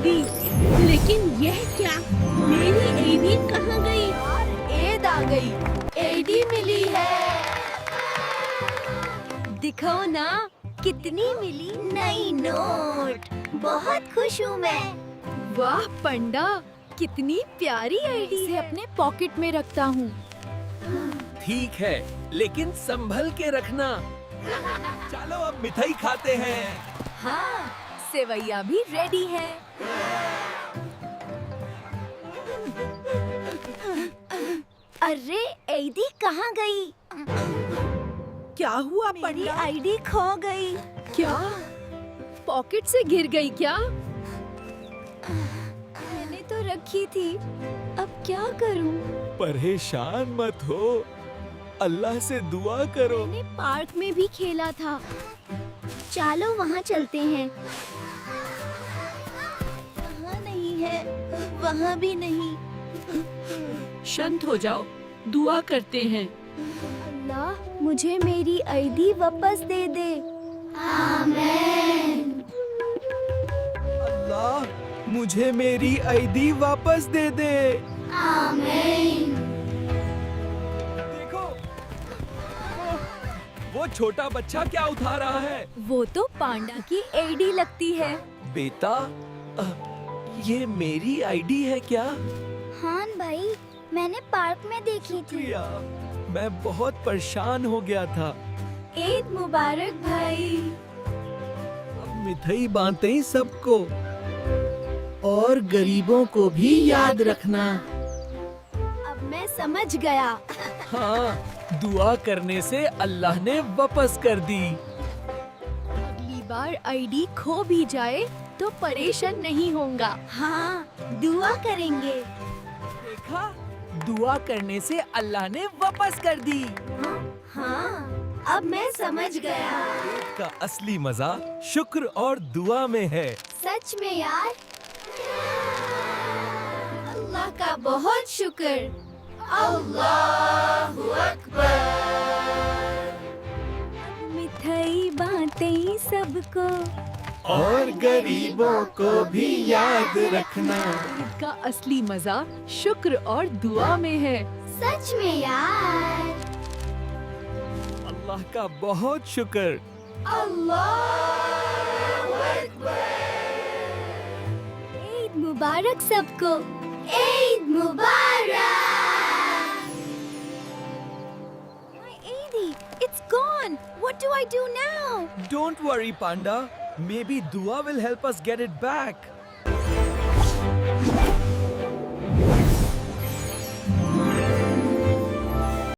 ईदी। लेकिन यह क्या? मेरी ईदी कहाँ गई? ईद आ गई, एडी मिली है। दिखाओ ना कितनी मिली। नई नोट। बहुत खुश हूँ मैं। वाह पंडा, कितनी प्यारी आईडी है। अपने पॉकेट में रखता हूँ। ठीक है, लेकिन संभल के रखना। चलो अब मिठाई खाते हैं। हाँ, सेवैया भी रेडी है। अरे एडी कहाँ गई? क्या हुआ मेरी पंडा? आईडी खो गई। क्या पॉकेट से गिर गई क्या? मैंने तो रखी थी, अब क्या करूं? परेशान मत हो, अल्लाह से दुआ करो। मैंने पार्क में भी खेला था। चलो वहाँ चलते हैं। वहाँ नहीं है, वहाँ भी नहीं। शांत हो जाओ, दुआ करते हैं। अल्लाह, मुझे मेरी आईडी वापस दे दे। अल्लाह, मुझे मेरी आईडी वापस दे दे। देखो, वो छोटा बच्चा क्या उठा रहा है? वो तो पांडा की आईडी लगती है। बेटा, ये मेरी आईडी है क्या? हाँ भाई, मैंने पार्क में देखी थी। प्रिया, मैं बहुत परेशान हो गया था। ईद मुबारक भाई। अब मिठाई बांटे ही सबको, और गरीबों को भी याद रखना। अब मैं समझ गया। हाँ, दुआ करने से अल्लाह ने वापस कर दी। अगली बार आईडी खो भी जाए तो परेशान नहीं होगा। हाँ, दुआ करेंगे। देखा, दुआ करने से अल्लाह ने वापस कर दी। हाँ, अब मैं समझ गया। का असली मजा शुक्र और दुआ में है। सच में यार, अल्लाह का बहुत शुक्र। अल्लाहु अकबर। मिठाई बांटे सबको, और गरीबों को भी याद रखना। ईद का असली मजा शुक्र और दुआ में है। सच में यार। अल्लाह का बहुत शुक्र। ईद मुबारक सबको। ईद मुबारक। My Eidi, it's gone. What do I do now? Don't worry, Panda. Maybe dua will help us get it back.